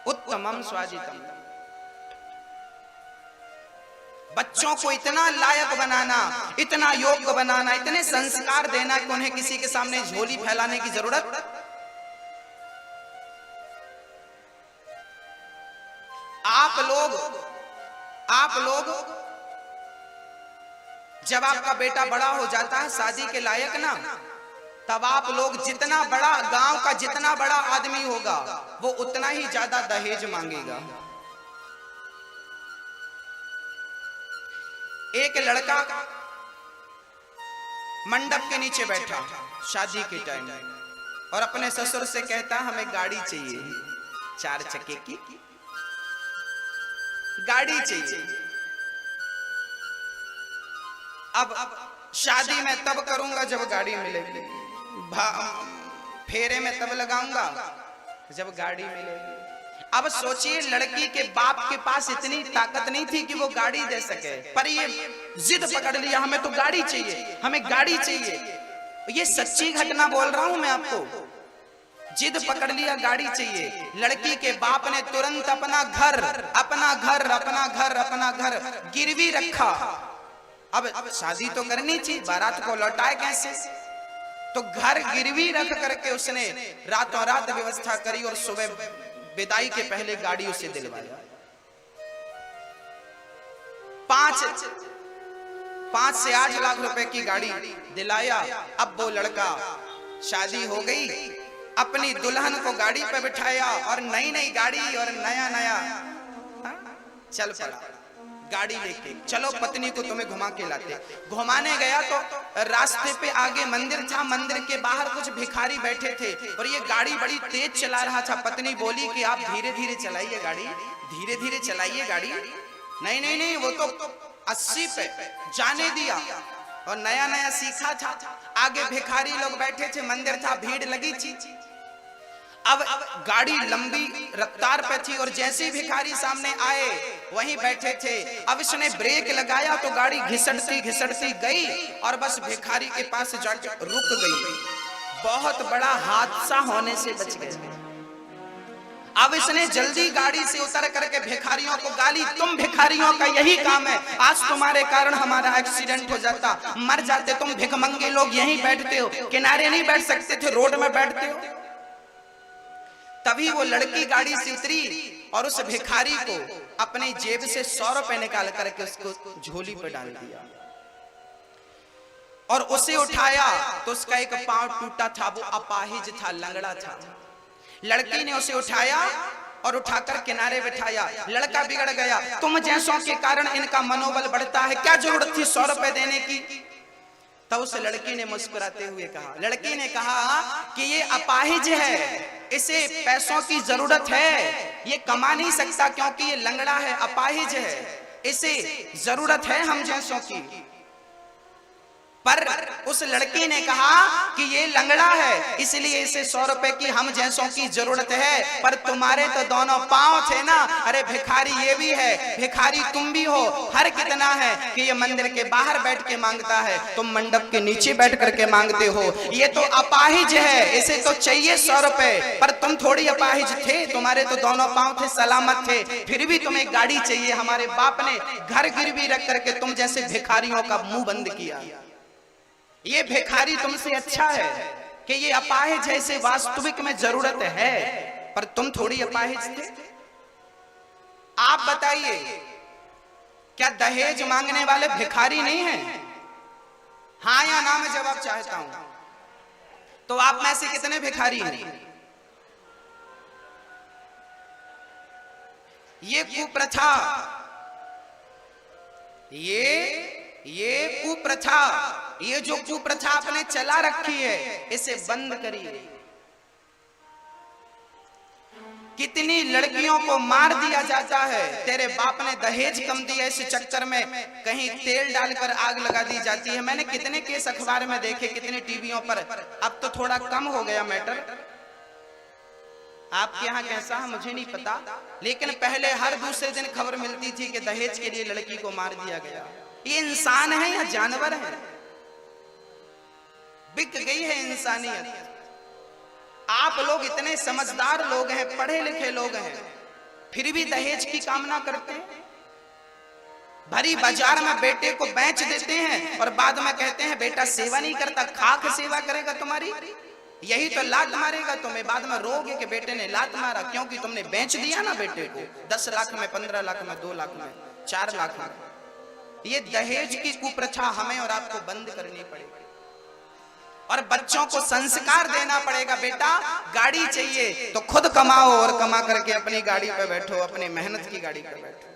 उत्तमम स्वाजितम। बच्चों को इतना लायक बनाना, इतना योग्य बनाना, इतने संस्कार देना कि उन्हें किसी के सामने झोली फैलाने की जरूरत। आप लोग जब आपका बेटा बड़ा हो जाता है शादी के लायक ना, तब आप लोग जितना बड़ा गांव का जितना बड़ा आदमी होगा वो उतना ही ज्यादा दहेज मांगेगा। एक लड़का मंडप के नीचे बैठा शादी के टाइम और अपने ससुर से कहता हमें गाड़ी चाहिए, 4 चक्के की गाड़ी चाहिए। अब शादी मैं तब करूंगा जब गाड़ी मिलेगी, फेरे में तब लगाऊंगा जब गाड़ी मिलेगी। अब सोचिए लड़की के बाप के पास इतनी ताकत नहीं थी कि वो गाड़ी दे सके, पर ये जिद पकड़ लिया हमें तो गाड़ी चाहिए, हमें गाड़ी चाहिए। ये सच्ची घटना बोल रहा हूं मैं आपको। जिद पकड़ लिया गाड़ी चाहिए। लड़की के बाप ने तुरंत अपना घर गिरवी रखा। अब शादी तो करनी थी, बारात को लौटाए कैसे, तो घर गिरवी रख करके उसने रातों रात व्यवस्था करी और सुबह विदाई के पहले गाड़ी उसे दिलवाया। 5 से 8 लाख रुपए की गाड़ी दिलाया। अब वो लड़का शादी हो गई, अपनी दुल्हन को गाड़ी पे बिठाया और नई गाड़ी और नया चल पड़ा गाड़ी लेके। चलो पत्नी को तुम्हें घुमा के लाते। घुमाने गया तो रास्ते पे आगे मंदिर था, मंदिर के बाहर कुछ भिखारी बैठे थे और ये गाड़ी बड़ी तेज चला रहा था। पत्नी बोली कि आप धीरे धीरे चलाइए गाड़ी, धीरे धीरे चलाइए गाड़ी। नहीं वो तो 80 पे जाने दिया और नया सीखा था। आगे भिखारी लोग बैठे थे, मंदिर था, भीड़ लगी थी। अब गाड़ी लंबी रफ्तार पे थी और जैसे भिखारी सामने आए वहीं बैठे थे। अब इसने ब्रेक लगाया तो गाड़ी घिसटती गई और बस भिखारी के पास जाके रुक गई। बहुत बड़ा हादसा होने से बच गए। अब इसने जल्दी गाड़ी से उतर करके भिखारियों को गाली, तुम भिखारियों का यही काम है, आज तुम्हारे कारण हमारा एक्सीडेंट हो जाता, मर जाते, तुम भिखमंगे लोग यहीं बैठते हो, किनारे नहीं बैठ सकते थे, रोड में बैठते हो। तभी वो लड़की गाड़ी से उतरी और उस भिखारी को अपनी जेब से 100 रुपए निकाल करके उसको झोली पर डाल दिया और उसे उठाया तो उसका एक पांव टूटा था, वो अपाहिज था, लंगड़ा था। लड़की ने उसे उठाया और उठाकर किनारे बिठाया। लड़का बिगड़ गया, तुम जैसों के कारण इनका मनोबल बढ़ता है, क्या जरूरत थी 100 रुपए देने की। तब उस लड़की ने मुस्कुराते हुए कहा, लड़की ने कहा कि ये अपाहिज है, इसे पैसों की जरूरत है, ये कमा नहीं सकता क्योंकि ये लंगड़ा है, अपाहिज है, इसे जरूरत है हम जैसों की। पर उस लड़की ने कहा कि ये लंगड़ा है इसलिए इसे 100 रुपए की हम जैसों की जरूरत है, पर तुम्हारे तो दोनों पांव थे ना। अरे भिखारी ये भी है, भिखारी तुम भी हो। हर कितना है कि ये मंदिर के बाहर बैठ के मांगता है, तुम मंडप के नीचे बैठ करके मांगते हो। ये तो अपाहिज है, इसे तो चाहिए 100 रुपए, पर तुम थोड़ी अपाहिज थे, तुम्हारे तो दोनों पांव थे, सलामत थे, फिर भी तुम्हें गाड़ी चाहिए। हमारे बाप ने घर गिरवी रख करके तुम जैसे भिखारियों का मुंह बंद किया। ये भिखारी तुमसे अच्छा है कि ये अपाहिज है, इसे वास्तविक में जरूरत है, पर तुम थोड़ी अपाहिज थे। आप बताइए क्या दहेज मांगने वाले भिखारी नहीं हैं? हाँ या ना मैं जवाब चाहता हूं। तो आप में से कितने भिखारी हैं? ये कुप्रथा, ये कुप्रथा, ये जो कुप्रथा आपने चला रखी है इसे बंद करिए। कितनी लड़कियों को मार दिया जाता है, तेरे बाप ने दहेज कम दिया इस चक्कर में कहीं तेल डालकर आग लगा दी जाती है। मैंने कितने केस अखबार में देखे, कितने टीवियों पर। अब तो थोड़ा कम हो गया मैटर, आपके यहाँ कैसा है मुझे नहीं पता, लेकिन पहले हर दूसरे दिन खबर मिलती थी कि दहेज के लिए लड़की को मार दिया गया। ये इंसान है या जानवर है? बिक गई है इंसानियत। आप लोग इतने समझदार लोग हैं, पढ़े लिखे लोग हैं, फिर भी दहेज की कामना करते हैं। भरी बाजार में बेटे को बेच देते हैं और बाद में कहते हैं बेटा सेवा नहीं करता, खाक सेवा करेगा तुम्हारी, यही तो लात मारेगा तुम्हें। बाद में रोगे कि बेटे ने लात मारा, क्योंकि तुमने बेच दिया ना बेटे को 10 लाख में, 15 लाख में, 2 लाख में, 4 लाख में। ये दहेज की कुप्रथा हमें और आपको बंद करनी पड़ेगी और बच्चों को संस्कार देना पड़ेगा। बेटा गाड़ी चाहिए तो खुद कमाओ और कमा करके अपनी गाड़ी पे बैठो, अपनी मेहनत की गाड़ी पे बैठो।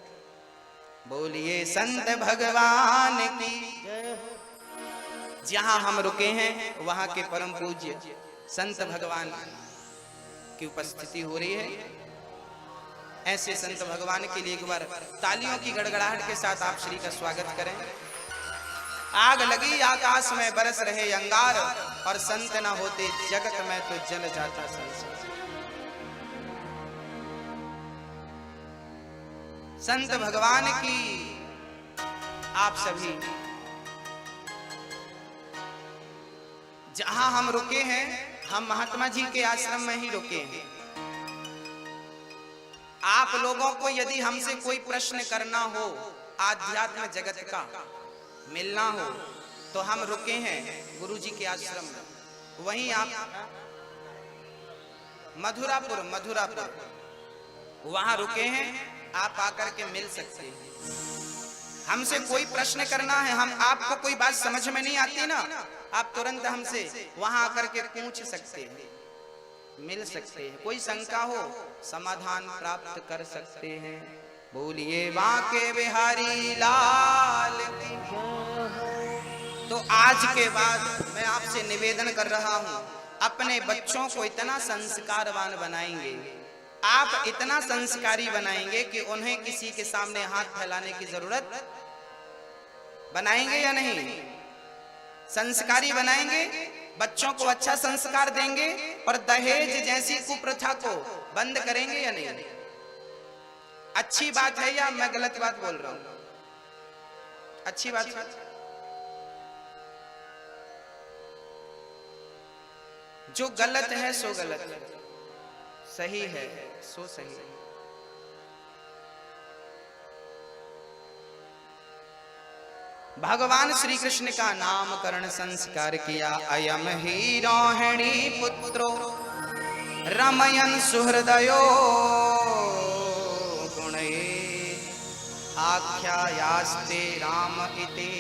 बोलिए संत भगवान की जय हो। जहां हम रुके हैं वहां के परम पूज्य संत भगवान की उपस्थिति हो रही है। ऐसे संत भगवान के लिए एक बार तालियों की गड़गड़ाहट के साथ आप श्री का स्वागत करें। आग लगी आकाश में बरस रहे अंगार, और संत न होते जगत में तो जल जाता संसार। संत भगवान की आप सभी जहां हम रुके हैं, हम महात्मा जी के आश्रम में ही रुके हैं। आप लोगों को यदि हमसे कोई प्रश्न करना हो, आध्यात्म जगत का मिलना हो, तो हम रुके हैं गुरु जी के आश्रम में। वहीं आप मधुरापुर वहां रुके हैं, आप आकर के मिल सकते हैं। हमसे कोई प्रश्न करना है, हम आपको कोई बात समझ में नहीं आती ना, आप तुरंत हमसे वहां आकर के पूछ सकते हैं, मिल सकते हैं। कोई शंका हो समाधान प्राप्त कर सकते हैं। बोलिए बांके बिहारी लाल की। तो आज के बाद मैं आपसे निवेदन कर रहा हूं, अपने बच्चों को इतना संस्कारवान बनाएंगे, आप इतना संस्कारी बनाएंगे कि उन्हें किसी के सामने हाथ फैलाने की जरूरत, बनाएंगे या नहीं? संस्कारी बनाएंगे, बच्चों को अच्छा संस्कार देंगे और दहेज जैसी कुप्रथा को बंद करेंगे या नहीं? अच्छी बात है या मैं गलत बात बोल रहा हूं? अच्छी बात है। जो गलत है सो गलत है, सही है सो सही है। भगवान श्री कृष्ण का नामकरण संस्कार किया। अयम ही रोहिणी पुत्रो रमयन सुहृदयो गुणये आख्यायास्ते राम इति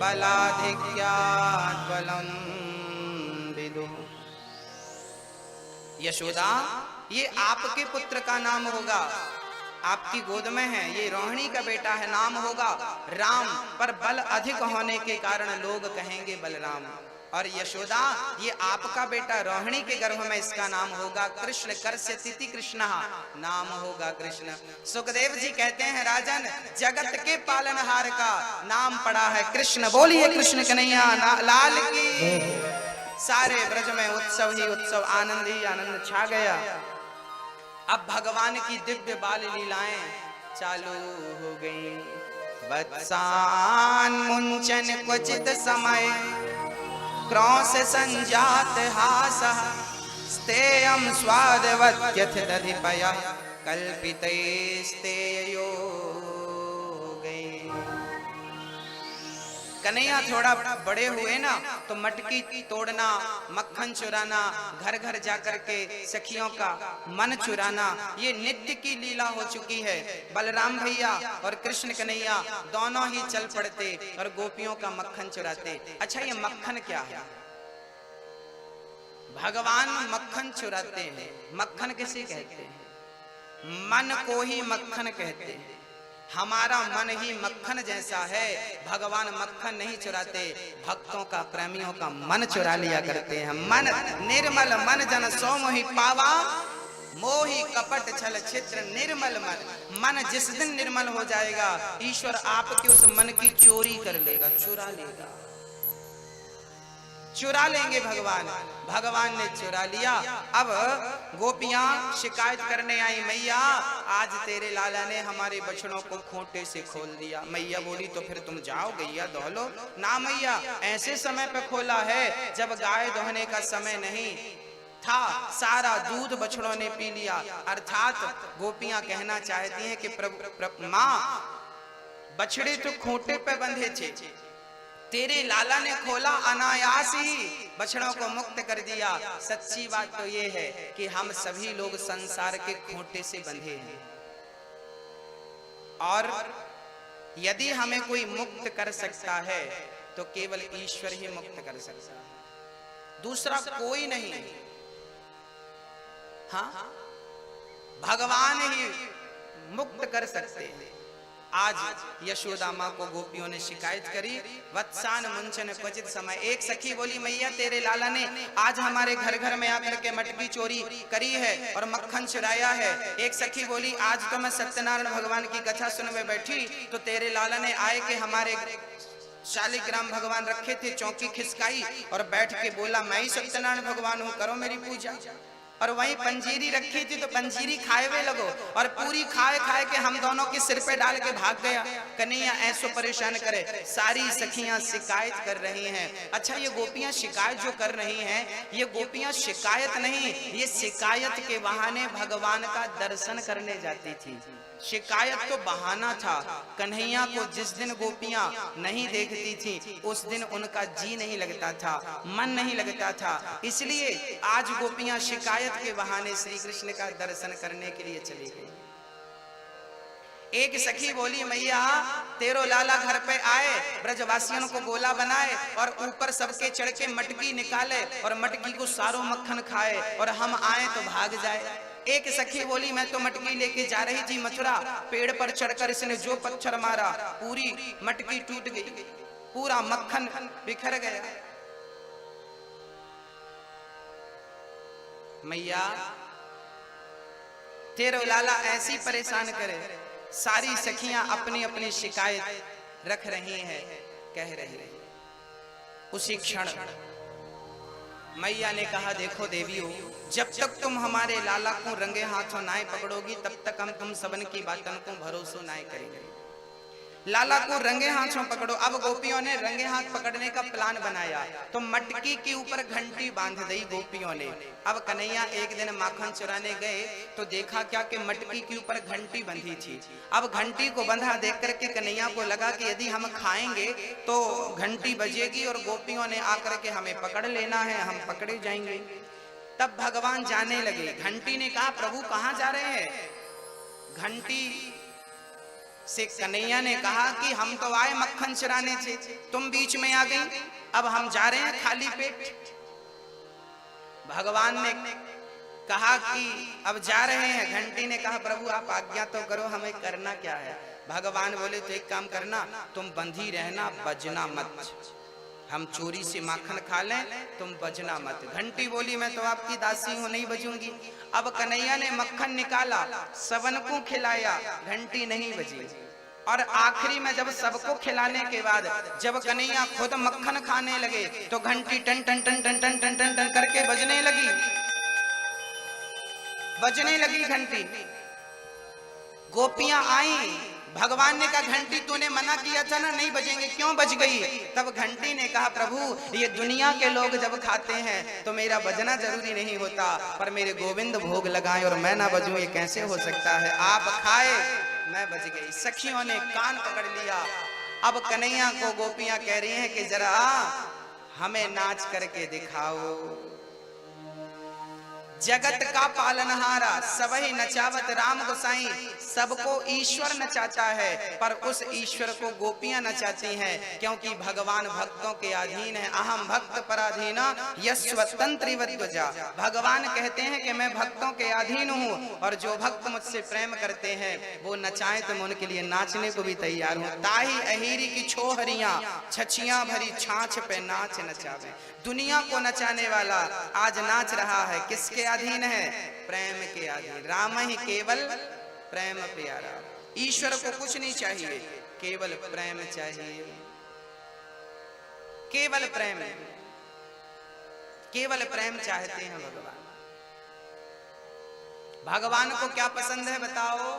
बलाधिक्यात् बलम विदु। यशोदा, ये आपके पुत्र का नाम होगा, आपकी गोद में है, ये रोहिणी का बेटा है, नाम होगा राम, पर बल अधिक होने के कारण लोग कहेंगे बलराम। और यशोदा, ये आपका बेटा रोहिणी के गर्भ में, इसका नाम होगा कृष्ण। कर्ष्यति कृष्ण, नाम होगा कृष्ण। सुखदेव जी कहते हैं राजन, जगत के पालनहार का नाम पड़ा है कृष्ण। बोलिए कृष्ण कन्हैया लाल की। सारे ब्रज में उत्सव ही उत्सव, आनंद ही आनंद छा गया। अब भगवान की दिव्य बाल लीलाएं चालू हो गई। वत्सान मुंचन क्वचित समय क्रौश संजात हासः स्तेयं स्वादवत्यथ दधिपया कल्पितैस्तेयो गए। कन्हैया थोड़ा बड़े हुए ना तो मटकी तोड़ना, मक्खन चुराना, घर घर जाकर के सखियों का मन चुराना, ये नित्य की लीला हो चुकी है। बलराम भैया और कृष्ण कन्हैया दोनों ही चल पड़ते और गोपियों का मक्खन चुराते। अच्छा, ये मक्खन क्या है? भगवान मक्खन चुराते हैं। मक्खन किसे कहते हैं? मन को ही मक्खन कहते हैं। हमारा मन ही मक्खन जैसा है। भगवान मक्खन नहीं चुराते, भक्तों का, प्रेमियों का मन चुरा लिया करते हैं। मन निर्मल मन जन सो मोहि पावा, मोहि कपट छल छिद्र निर्मल मन। मन जिस दिन निर्मल हो जाएगा, ईश्वर आपके उस मन की चोरी कर लेगा, चुरा लेगा, चुरा लेंगे भगवान। भगवान ने चुरा लिया। अब गोपियां शिकायत करने आई, मैया आज तेरे लाला ने हमारे बछड़ों को खूंटे से खोल दिया। मैया बोली तो फिर तुम जाओ गैया दोह लो ना। मैया ऐसे समय पे खोला है जब गाय दोहने का समय नहीं, था, सारा दूध बछड़ों ने पी लिया। अर्थात गोपियां कहना चाहती हैं कि प्रभु मां, बछड़े तो खूंटे पे बंधे थे, तेरे लाला ने खोला, अनायास ही बछड़ों को मुक्त कर दिया। सच्ची बात तो ये है कि हम सभी लोग संसार के खूंटे से बंधे हैं, और यदि हमें कोई मुक्त कर सकता है तो केवल ईश्वर ही मुक्त कर सकता है, दूसरा कोई नहीं। हाँ, भगवान ही मुक्त कर सकते हैं। आज यशोदा माँ को गोपियों ने शिकायत करी, वत्सान मुंचन क्वचित समय। एक सखी बोली, मैया तेरे लाला ने आज हमारे घर घर में आकर के मटकी चोरी करी है और मक्खन चुराया है। एक सखी बोली, आज तो मैं सत्यनारायण भगवान की कथा सुनने बैठी तो तेरे लाला ने आए के हमारे शालिग्राम भगवान रखे थे, चौकी खिसकाई और बैठ के बोला, मैं ही सत्यनारायण भगवान हूँ, करो मेरी पूजा। और वहीं पंजीरी रखी थी तो पंजीरी खाए हुए लगो, और पूरी खाए खाए के हम दोनों के सिर पे डाल के भाग गया। कन्हैया ऐसो परेशान करे। सारी सखियां शिकायत कर रही हैं। अच्छा, ये गोपियां शिकायत जो कर रही हैं, ये गोपियां शिकायत नहीं, ये शिकायत के बहाने भगवान का दर्शन करने जाती थी। शिकायत तो बहाना था। कन्हैया को जिस दिन गोपियां नहीं देखती थी उस दिन उनका जी नहीं लगता था, मन नहीं लगता था, इसलिए आज गोपियां शिकायत के बहाने श्री कृष्ण का दर्शन करने के लिए चली गई। एक सखी बोली, मैया तेरो लाला घर पे आए, ब्रजवासियों को गोला बनाए और ऊपर सबके चढ़ के मटकी निकाले और मटकी को सारो मक्खन खाए और हम आए तो भाग जाए। एक सखी बोली, मैं तो मटकी लेके जा रही थी मथुरा, पेड़ पर चढ़कर इसने जो पत्थर मारा पूरी मटकी टूट गई, पूरा मक्खन बिखर गया। मैया तेरो लाला ऐसी परेशान करे। सारी सखियां अपनी अपनी शिकायत रख रही हैं, कह रही हैं। उसी क्षण मैया ने कहा, देखो देवियों, जब तक तुम हमारे लाला को रंगे हाथों नाय पकड़ोगी तब तक हम तुम सबन की बातों को भरोसा नाय करेंगे। लाला को रंगे हाथों पकड़ो। अब गोपियों ने रंगे हाथ पकड़ने का प्लान बनाया तो मटकी के ऊपर घंटी बांध दी गोपियों ने। अब कन्हैया एक दिन माखन चुराने गए तो देखा क्या कि मटकी के ऊपर घंटी बंधी थी। अब घंटी को बंधा देख करके कन्हैया को लगा कि यदि हम खाएंगे तो घंटी बजेगी और गोपियों ने आकर के हमें पकड़ लेना है, हम पकड़े जाएंगे। तब भगवान जाने लगे। घंटी ने कहा, प्रभु कहाँ जा रहे हैं? घंटी से कन्हैया ने कहा कि हम तो आए मक्खन चुराने से, तुम बीच में आ गई, अब हम जा रहे हैं खाली पेट। भगवान ने कहा कि अब जा रहे हैं। घंटी ने कहा, प्रभु आप आज्ञा तो करो, हमें करना क्या है? भगवान बोले, तो एक काम करना, तुम बंधी रहना, बजना मत। हम चोरी से माखन खा लें, तुम बजना मत। घंटी बोली, मैं तो आपकी दासी हूं, नहीं बजूंगी। अब कन्हैया ने मक्खन निकाला, सबन को खिलाया, घंटी नहीं बजी। और आखिरी में जब सबको खिलाने के बाद जब कन्हैया खुद मक्खन खाने लगे तो घंटी टन टन टन टन टन टन टन टन करके बजने लगी, बजने लगी घंटी। गोपियां आई, भगवान ने कहा, घंटी तूने मना किया था ना, नहीं बजेंगे, क्यों बज गई? तब घंटी ने कहा, प्रभु ये दुनिया के लोग जब खाते हैं तो मेरा बजना जरूरी नहीं होता, पर मेरे गोविंद भोग लगाए और मैं ना बजूं, ये कैसे हो सकता है? आप खाए, मैं बज गई। सखियों ने कान पकड़ लिया। अब कन्हैया को गोपियां कह रही हैं कि जरा हमें नाच करके दिखाओ। जगत का पालनहारा सबही नचावत राम गोसाई, सबको ईश्वर नचाता है पर उस ईश्वर को गोपियां नचाती हैं, क्योंकि भगवान भक्तों के अधीन है। अहम भक्त पराधीना यस्वतंत्री वद्वजा। भगवान कहते हैं कि मैं भक्तों के अधीन हूँ और जो भक्त मुझसे प्रेम करते हैं वो नचाएं तो मैं उनके लिए नाचने को भी तैयार हूँ। ताही अहीरी की छोहरियां छछियां भरी छाछ पे नाच नचावे। दुनिया को नचाने वाला आज नाच रहा है, किसके अधीन है? प्रेम के अधीन। राम ही केवल प्रेम प्यारा। ईश्वर को कुछ नहीं चाहिए, केवल प्रेम चाहिए, केवल प्रेम, केवल प्रेम चाहते हैं भगवान। भगवान को क्या पसंद है बताओ?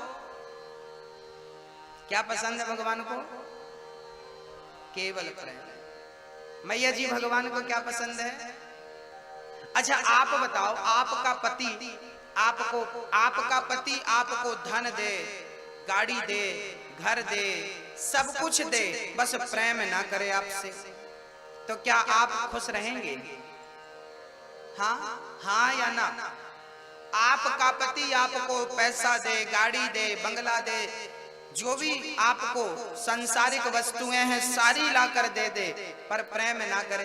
क्या पसंद है भगवान को? केवल प्रेम। मैया जी भगवान को क्या पसंद है? अच्छा आप बताओ, आपका पति आपको धन दे, गाड़ी दे, घर दे, सब कुछ दे, बस प्रेम ना करे आपसे, तो क्या आप खुश रहेंगे? हाँ हाँ या ना? आपका पति आपको पैसा दे, गाड़ी दे, बंगला दे, जो भी आपको संसारिक वस्तुएं हैं सारी लाकर दे दे, पर प्रेम ना करे,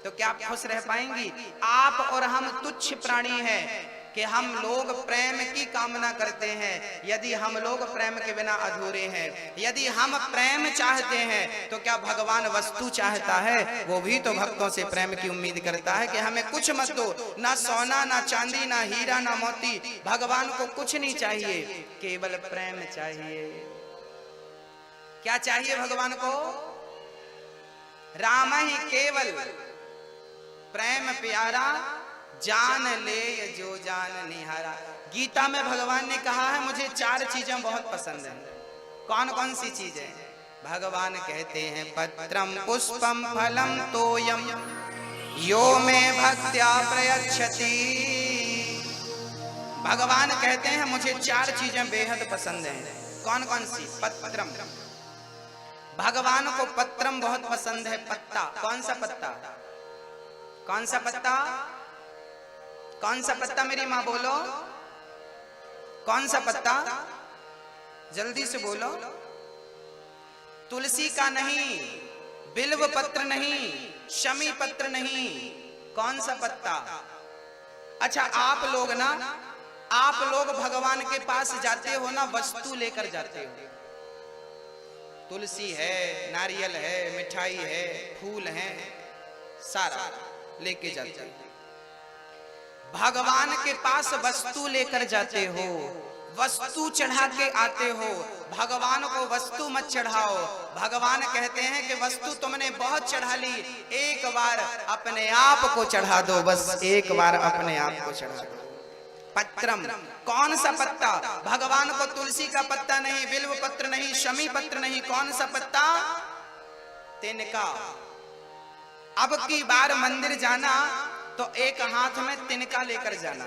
तो क्या आप खुश रह पाएंगी? आप और हम तुच्छ प्राणी हैं कि हम लोग प्रेम की कामना करते हैं। यदि हम लोग प्रेम के बिना अधूरे हैं। यदि हम प्रेम चाहते हैं तो क्या भगवान वस्तु चाहता है? वो भी तो भक्तों से प्रेम की उम्मीद करता है कि हमें कुछ मत दो, ना सोना, ना चांदी, ना हीरा, ना मोती। भगवान को कुछ नहीं चाहिए, केवल प्रेम चाहिए। क्या चाहिए भगवान को? राम ही केवल प्रेम प्यारा, जान ले जो जान निहारा। गीता में भगवान ने कहा है मुझे 4 चीजें बहुत पसंद हैं। कौन कौन सी चीजें? भगवान कहते हैं पत्रम पुष्पम फलम तोयम यो में भक्त्या प्रयच्छति। भगवान कहते हैं मुझे 4 चीजें बेहद पसंद हैं। कौन कौन सी? पत्रम, भगवान को पत्रम बहुत पसंद है। पत्ता, कौन सा पत्ता? कौन सा पत्ता? कौन सा पत्ता मेरी माँ बोलो? कौन सा पत्ता? जल्दी से बोलो। तुलसी का नहीं, बिल्व पत्र नहीं, शमी पत्र नहीं, कौन सा पत्ता? अच्छा आप लोग ना, आप लोग भगवान के पास जाते हो ना, वस्तु लेकर जाते हो। तुलसी है, नारियल है, मिठाई है, फूल है, सारा लेके जाते हो। भगवान के पास वस्तु लेकर जाते हो, वस्तु चढ़ा के आते हो। भगवान को वस्तु मत चढ़ाओ। भगवान कहते हैं कि वस्तु तुमने बहुत चढ़ा ली, एक बार अपने आप को चढ़ा दो, बस एक बार अपने आप को चढ़ा दो। पत्रम, कौन सा पत्ता? भगवान को तुलसी का पत्ता नहीं, बिल्व पत्र नहीं, शमी पत्र नहीं, कौन सा पत्ता? तिनका। अब की बार मंदिर जाना तो एक हाथ में तिनका लेकर जाना।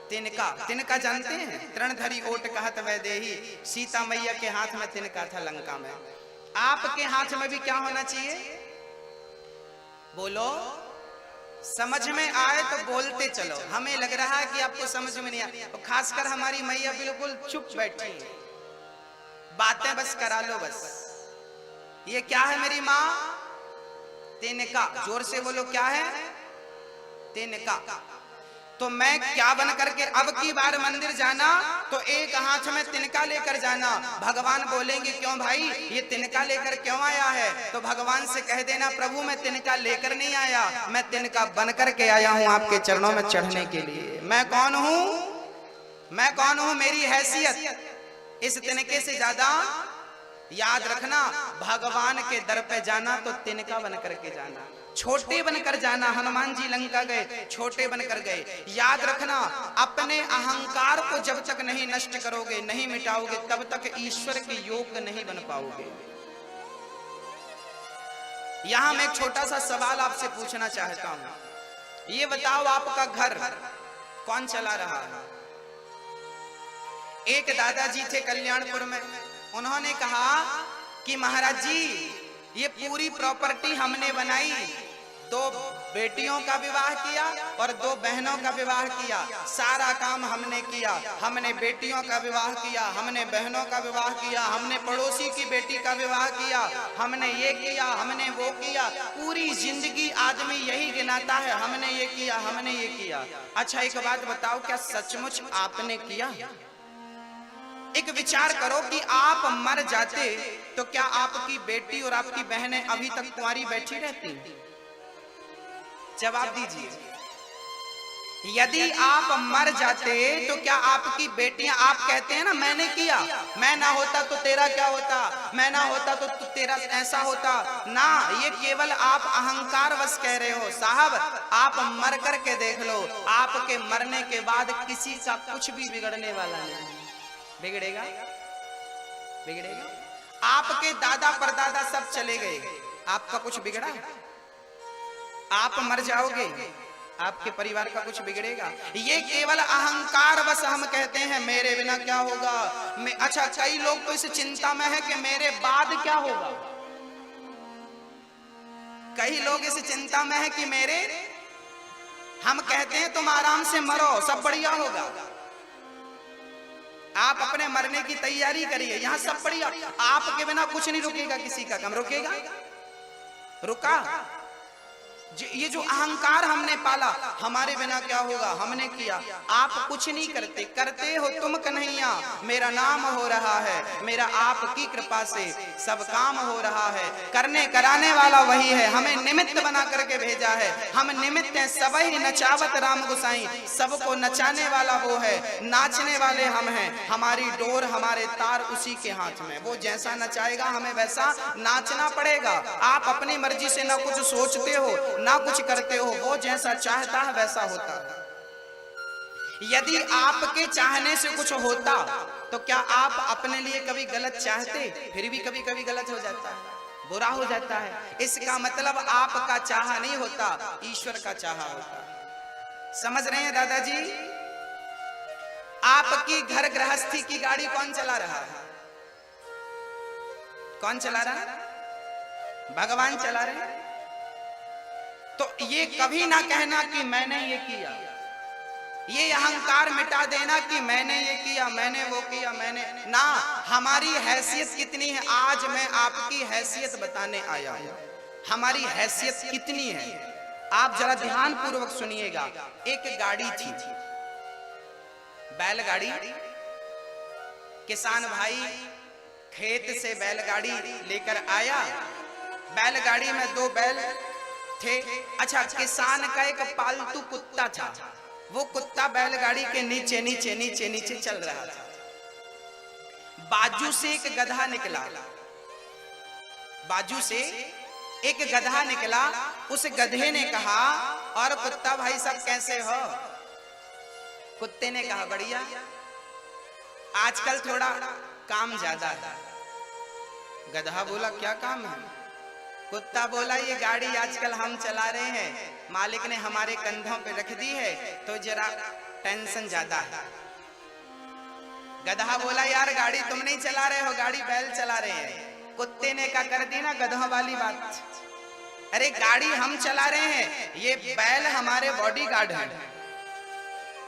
तिनका, तिनका जानते हैं? तृणधरी ओट कहत वै देही। सीता मैया के हाथ में तिनका था लंका में। आपके हाथ में भी क्या होना चाहिए? बोलो, समझ में आए तो बोलते चलो। हमें लग रहा है कि आपको समझ में नहीं आया, तो खासकर हमारी मैया बिल्कुल चुप बैठी है, बातें बस करा लो बस। ये क्या है मेरी माँ? तिनका। जोर से बोलो, क्या है? तिनका। तो मैं क्या बन करके अब की बार मंदिर जाना तो एक हाथ में तिनका लेकर जाना। भगवान बोलेंगे क्यों भाई ये तिनका लेकर क्यों आया है? तो भगवान से कह देना प्रभु मैं तिनका लेकर नहीं आया, मैं तिनका बन करके आया हूं आपके चरणों में चढ़ने के लिए। मैं कौन हूं? मैं कौन हूं? मेरी हैसियत इस तिनके से ज्यादा। याद रखना, भगवान के दर पे जाना तो तिनका बन करके जाना, छोटे बनकर जाना। हनुमान जी लंका गए, छोटे बनकर गए। याद रखना, अपने अहंकार को जब तक नहीं नष्ट करोगे, नहीं मिटाओगे, तब तक ईश्वर के योग्य नहीं बन पाओगे। यहां मैं एक छोटा सा सवाल आपसे पूछना चाहता हूं। ये बताओ आपका घर कौन चला रहा है? एक दादाजी थे कल्याणपुर में, उन्होंने कहा कि महाराज जी ये पूरी प्रॉपर्टी हमने बनाई, 2 बेटियों का विवाह किया और 2 बहनों का विवाह किया, सारा काम हमने किया। हमने बेटियों का विवाह किया, हमने बहनों का विवाह किया, हमने पड़ोसी की बेटी का विवाह किया, हमने ये किया, हमने वो किया। पूरी जिंदगी आदमी यही गिनाता है, हमने ये किया, हमने ये किया। अच्छा एक बात बताओ, क्या सचमुच आपने किया? एक विचार करो कि आप मर जाते तो क्या आपकी बेटी और आपकी बहनें अभी तक कुंवारी बैठी रहती? जवाब दीजिए। यदि आप मर जाते तो क्या आपकी बेटियां, आप कहते हैं ना मैंने किया, मैं ना होता तो तेरा क्या होता, मैं ना होता तो तेरा ऐसा होता ना, ये केवल आप अहंकार वश कह रहे हो। साहब आप मर करके देख लो, आपके मरने के बाद किसी का कुछ भी बिगड़ने वाला नहीं। बिगड़ेगा? बिगड़ेगा? आपके दादा परदादा सब चले गए, आपका कुछ बिगड़ा? आप मर जाओगे आपके परिवार का कुछ बिगड़ेगा? ये केवल अहंकार बस हम कहते हैं मेरे बिना क्या होगा। अच्छा, कई लोग तो इस चिंता में है कि मेरे बाद क्या होगा। कई लोग इस चिंता में है कि मेरे, हम कहते हैं तुम आराम से मरो, सब बढ़िया होगा। आप अपने मरने की तैयारी करिए, यहां सब बढ़िया। आपके बिना कुछ नहीं रुकेगा, किसी का कम रुकेगा? रुका? ये जो अहंकार हमने पाला, हमारे बिना क्या होगा, हमने किया। आप कुछ नहीं करते, करते हो तुम कन्हैया। मेरा नाम हो रहा है, मेरा आपकी कृपा से सब काम हो रहा है। करने कराने वाला वही है, हमें निमित्त बना करके भेजा है। हम निमित्त हैं, सबही नचावत राम गोसाई। सबको नचाने वाला वो है, नाचने वाले हम हैं। हमारी डोर हमारे तार उसी के हाथ में, वो जैसा नचाएगा हमें वैसा नाचना पड़ेगा। आप अपनी मर्जी से ना कुछ सोचते हो ना कुछ करते हो, वो जैसा चाहता है वैसा होता है। यदि आपके चाहने से कुछ होता तो क्या आप अपने लिए कभी गलत चाहते? फिर भी कभी कभी गलत हो जाता है, बुरा हो जाता है। इसका मतलब आपका चाहा नहीं होता, ईश्वर का चाहा होता है। समझ रहे हैं दादाजी? आपकी घर गृहस्थी की गाड़ी कौन चला रहा है? कौन चला रहा है? भगवान चला रहे हैं। तो ये कभी ना कहना कि मैंने ये किया, ये अहंकार मिटा देना कि मैंने ये किया, मैंने वो किया, मैंने ना। हमारी हैसियत कितनी है, आज मैं आपकी हैसियत बताने आया हूं। हमारी हैसियत कितनी है आप जरा ध्यान पूर्वक सुनिएगा। एक गाड़ी थी, बैलगाड़ी। किसान भाई खेत से बैलगाड़ी लेकर आया। बैलगाड़ी में 2 बैल थे। अच्छा, किसान का एक पालतू कुत्ता था। वो कुत्ता बैलगाड़ी के नीचे नीचे नीचे नीचे चल रहा था। बाजू से एक गधा निकला, बाजू से एक गधा निकला। उस गधे ने कहा, और कुत्ता भाई सब कैसे हो? कुत्ते ने कहा, बढ़िया। आजकल थोड़ा काम ज्यादा है। गधा बोला, क्या काम है? कुत्ता बोला, ये गाड़ी आजकल हम चला रहे हैं, मालिक ने हमारे कंधों पे रख दी है, तो जरा टेंशन ज्यादा है। गधा बोला, यार गाड़ी तुम नहीं चला रहे हो, गाड़ी बैल चला रहे हैं। कुत्ते ने क्या कर दी ना गधों वाली बात। अरे गाड़ी हम चला रहे हैं, ये बैल हमारे बॉडीगार्ड हैं।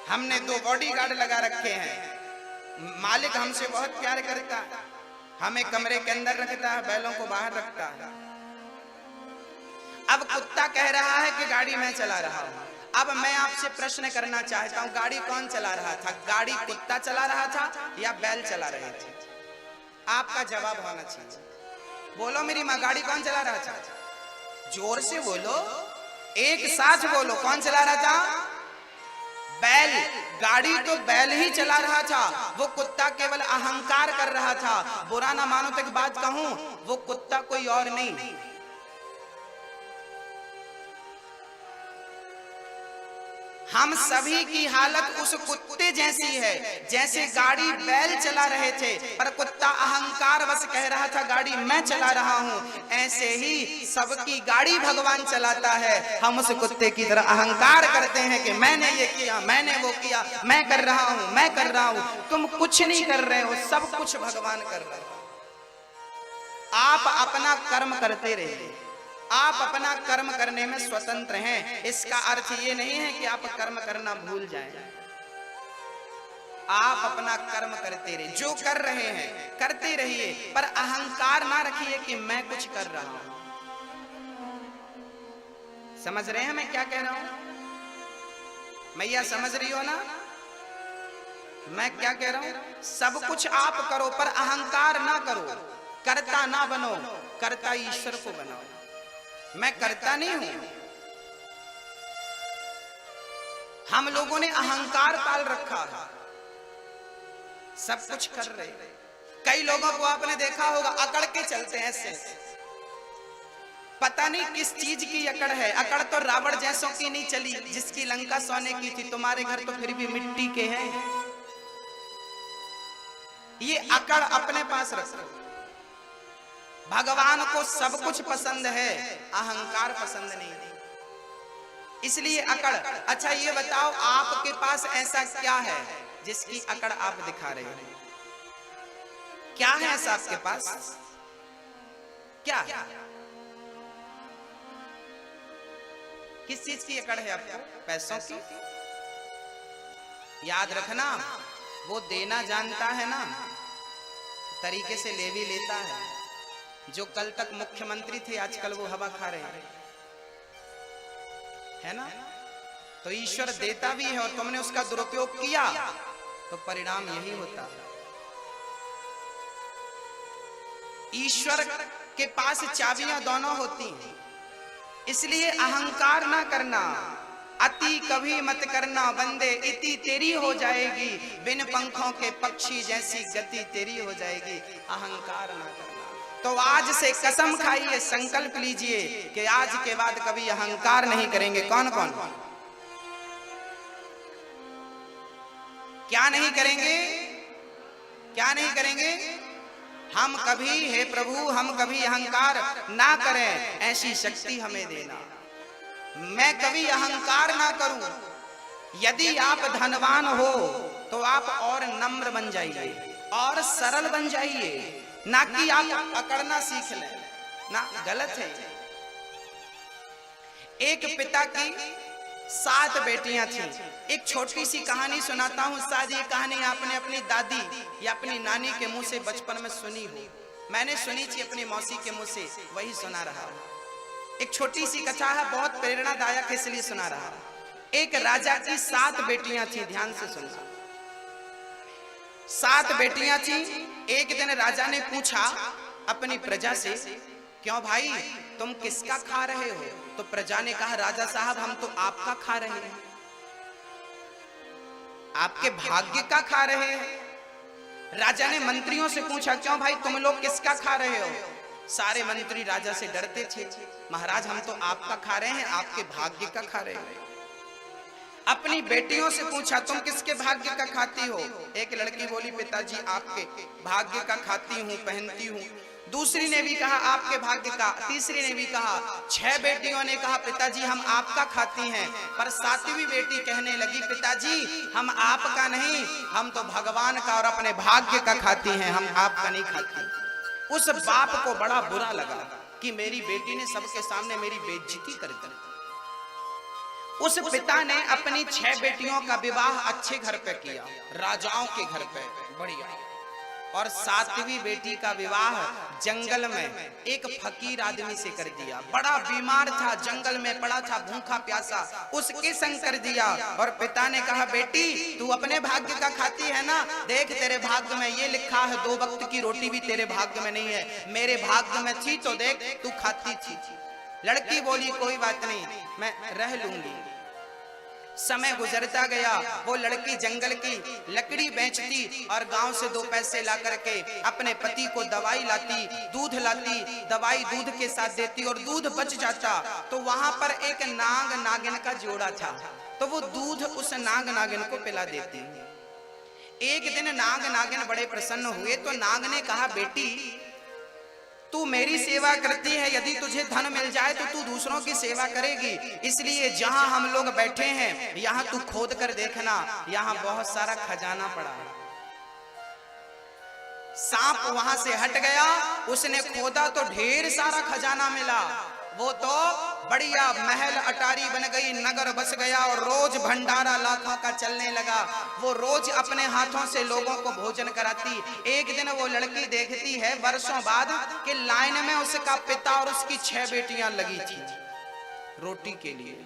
हमने 2 बॉडीगार्ड लगा रखे हैं। मालिक हमसे बहुत प्यार करता है, हमें कमरे के अंदर रखता है, बैलों को बाहर रखता है। अब कुत्ता कह रहा है कि गाड़ी मैं चला रहा हूं। अब मैं आपसे प्रश्न करना चाहता हूं, गाड़ी कौन चला रहा था? गाड़ी कुत्ता चला रहा था या बैल चला रहे थे? आपका जवाब होना चाहिए। बोलो मेरी माँ, गाड़ी कौन चला रहा था? जोर से बोलो, एक साथ बोलो। कौन चला रहा था? बैल। गाड़ी तो बैल ही चला रहा था, वो कुत्ता केवल अहंकार कर रहा था। बुरा ना मानो तो एक बात कहूं, वो कुत्ता कोई और नहीं, हम सभी की हालत उस कुत्ते जैसी है। जैसे गाड़ी बैल चला रहे थे पर कुत्ता अहंकार बस कह रहा था गाड़ी मैं चला रहा हूं, ऐसे ही सबकी गाड़ी भगवान चलाता है। हम उस कुत्ते की तरह अहंकार करते हैं कि मैंने ये किया, मैंने वो किया, मैं कर रहा हूं, मैं कर रहा हूं। तुम कुछ नहीं कर रहे हो, सब कुछ भगवान कर रहे हो। आप अपना कर्म करते रहिए, आप अपना कर्म करने में स्वतंत्र हैं। इसका अर्थ ये नहीं है कि आप कर्म करना भूल जाएं। आप अपना कर्म करते रहिए, जो कर रहे हैं करते रहिए, पर अहंकार ना रखिए कि मैं कुछ कर रहा हूं। समझ रहे हैं मैं क्या कह रहा हूं? मैया समझ रही हो ना मैं क्या कह रहा हूं? सब कुछ आप करो पर अहंकार ना करो, कर्ता ना बनो, कर्ता ईश्वर को बनाओ। मैं करता नहीं हूं। हम लोगों ने अहंकार पाल रखा है, सब कुछ कर रहे। कई लोगों को आपने देखा होगा अकड़ के चलते हैं ऐसे, पता नहीं किस चीज की अकड़ है। अकड़ तो रावण जैसों की नहीं चली, जिसकी लंका सोने की थी। तुम्हारे घर तो फिर भी मिट्टी के हैं। ये अकड़ अपने पास रखो। भगवान को सब कुछ पसंद है, अहंकार पसंद नहीं। इसलिए अकड़। अच्छा ये बताओ, आपके पास ऐसा क्या है जिसकी अकड़ आप दिखा रहे हो? क्या है ऐसा आपके पास? क्या है? किस चीज की अकड़ है आपको? पैसों की? याद रखना, वो देना जानता है ना, तरीके से ले भी लेता है। जो कल तक मुख्यमंत्री थे आजकल वो हवा खा रहे हैं, है ना? तो ईश्वर देता भी है और तुमने उसका दुरुपयोग किया तो परिणाम यही होता है। ईश्वर के पास चाबियां दोनों होती हैं, इसलिए अहंकार ना करना। अति कभी मत करना बंदे, इति तेरी हो जाएगी। बिन पंखों के पक्षी जैसी गति तेरी हो जाएगी। अहंकार ना करना। तो आज से कसम खाइए, संकल्प लीजिए कि आज के बाद कभी अहंकार नहीं करेंगे। कौन कौन? क्या नहीं करेंगे? क्या नहीं करेंगे? हम कभी, हे प्रभु, हम कभी अहंकार ना करें, ऐसी शक्ति हमें देना। मैं कभी अहंकार ना करूं। यदि आप धनवान हो तो आप और नम्र बन जाइए और सरल बन जाइए, ना कि आप अकड़ना सीख लें ना, गलत है। एक पिता की 7 बेटियां थीं। एक छोटी सी कहानी सुनाता हूं। शायद ये कहानी आपने अपनी दादी या अपनी नानी के मुंह से बचपन में सुनी हो। मैंने सुनी थी अपनी मौसी के मुंह से, वही सुना रहा हूं। एक छोटी सी कथा है, बहुत प्रेरणादायक, इसलिए सुना रहा हूं। एक राजा की 7 बेटियां थी। ध्यान से सुनना। 7 बेटियां थी। एक दिन राजा ने पूछा अपनी प्रजा से, क्यों भाई तुम किसका खा रहे हो? तो प्रजा ने कहा, राजा साहब हम तो आपका खा रहे हैं, आपके भाग्य का खा रहे हैं। राजा ने मंत्रियों से पूछा, क्यों भाई तुम लोग किसका खा रहे हो? सारे मंत्री राजा से डरते थे, महाराज हम तो आपका खा रहे हैं, आपके भाग्य का खा रहे हैं। अपनी बेटियों से पूछा, तुम किसके भाग्य का खाती हो? एक लड़की बोली, पिताजी आपके भाग्य का खाती हूँ, पहनती हूँ। दूसरी ने भी कहा आपके भाग्य का। तीसरी ने भी कहा। 6 बेटियों ने कहा पिताजी हम आपका खाती हैं। पर 7वीं बेटी कहने लगी, पिताजी हम आपका नहीं, हम तो भगवान का और अपने भाग्य का खाती हैं, हम आपका नहीं खाती। उस बाप को बड़ा बुरा लगा कि मेरी बेटी ने सबके सामने मेरी बेइज्जती कर दी। उस पिता ने अपनी 6 बेटियों का विवाह अच्छे घर पे किया, राजाओं के घर पे, बढ़िया। और 7वीं बेटी का विवाह जंगल में एक फकीर आदमी से कर दिया। बड़ा बीमार था, जंगल में पड़ा था, भूखा प्यासा, उसके संग कर दिया। और पिता ने कहा, बेटी तू अपने भाग्य का खाती है ना, देख तेरे भाग्य में ये लिखा है 2 वक्त की रोटी भी तेरे भाग्य में नहीं है, मेरे भाग्य में थी तो देख तू खाती थी। लड़की बोली, कोई बात नहीं मैं रह लूंगी। समय गुजरता गया। वो लड़की जंगल की लकड़ी बेचती और गांव से 2 पैसे ला करके अपने पति को दवाई लाती, दूध लाती, दवाई दूध के साथ देती और दूध बच जाता तो वहां पर एक नाग नागिन का जोड़ा था, तो वो दूध उस नाग नागिन को पिला देती। एक दिन नाग नागिन बड़े प्रसन्न हुए तो नाग ने कहा, बेटी तू मेरी सेवा करती है, यदि तुझे धन मिल जाए तो तू दूसरों की सेवा करेगी, इसलिए जहां हम लोग बैठे हैं यहां तू खोद कर देखना, यहां बहुत सारा खजाना पड़ा है। सांप वहां से हट गया, उसने खोदा तो ढेर सारा खजाना मिला। वो तो बढ़िया महल अटारी बन गई, नगर बस गया और रोज भंडारा लाखों का चलने लगा। वो रोज अपने हाथों से लोगों को भोजन कराती। एक दिन वो लड़की देखती है वर्षों बाद कि लाइन में उसका पिता और उसकी 6 बेटियां लगी थी रोटी के लिए।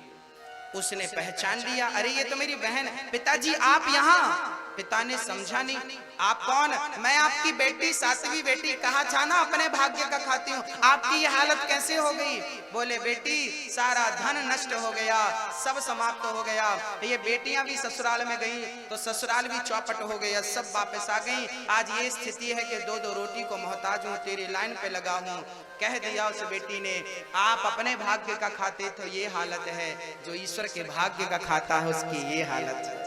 उसने पहचान लिया, अरे ये तो मेरी बहन है। पिताजी आप यहाँ? पिता ने समझा नहीं, आप कौन? मैं आपकी बेटी, 7वीं बेटी, कहा था ना अपने भाग्य का खाती हूँ, आपकी ये हालत कैसे हो गई? बोले, बेटी सारा धन नष्ट हो गया, सब समाप्त हो गया। ये बेटियां भी ससुराल में गई तो ससुराल भी चौपट हो गया, सब वापस आ गई। आज ये स्थिति है कि 2-2 रोटी को मोहताज हूँ, तेरी लाइन पे लगा हूँ। कह दिया उस बेटी ने, आप अपने भाग्य का खाते तो ये हालत है, जो ईश्वर के भाग्य का खाता है उसकी ये हालत है।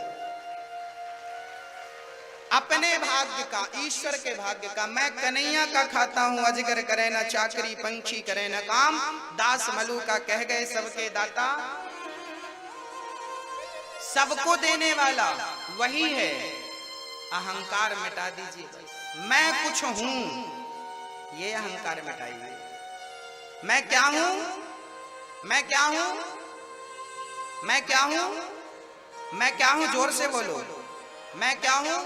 अपने भाग्य का, ईश्वर के भाग्य का। मैं कन्हैया का खाता हूँ, अजगर करे न चाकरी, पंछी करे न काम, दास मलू का कह गए सबके दाता। सबको देने वाला वही है। अहंकार मिटा दीजिए, मैं कुछ हूं, ये अहंकार मिटाइए। मैं क्या हूं, मैं क्या हूं, मैं क्या हूं, मैं क्या हूं, जोर से बोलो। मैं क्या हूं,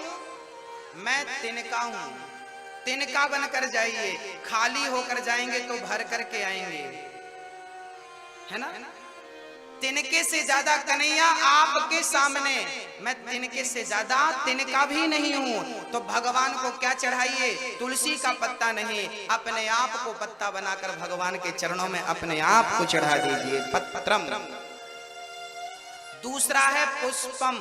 मैं तिनका हूं। तिनका बनकर जाइए, खाली होकर जाएंगे तो भर करके आएंगे, है ना। तिनके से ज्यादा कन्हैया आपके सामने, मैं तिनके से ज्यादा तिनका भी नहीं हूं। तो भगवान को क्या चढ़ाइए, तुलसी का पत्ता नहीं, अपने आप को पत्ता बनाकर भगवान के चरणों में अपने आप को चढ़ा दीजिए। पत्रम। दूसरा है पुष्पम।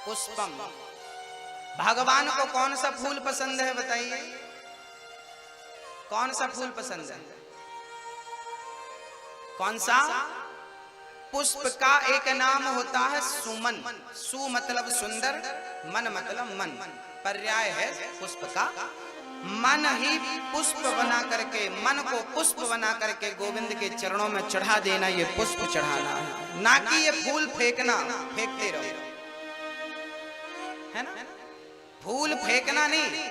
पुष्पम, भगवान को कौन सा फूल पसंद है बताइए, कौन सा फूल पसंद है, कौन सा। पुष्प का एक नाम होता है सुमन। सु मतलब सुंदर, मन मतलब मन, पर्याय है पुष्प का। मन ही पुष्प बना करके, मन को पुष्प बना करके गोविंद के चरणों में चढ़ा देना, ये पुष्प चढ़ाना है, ना कि ये फूल फेंकना, फेंकते रहो, है ना। फूल फेंकना नहीं,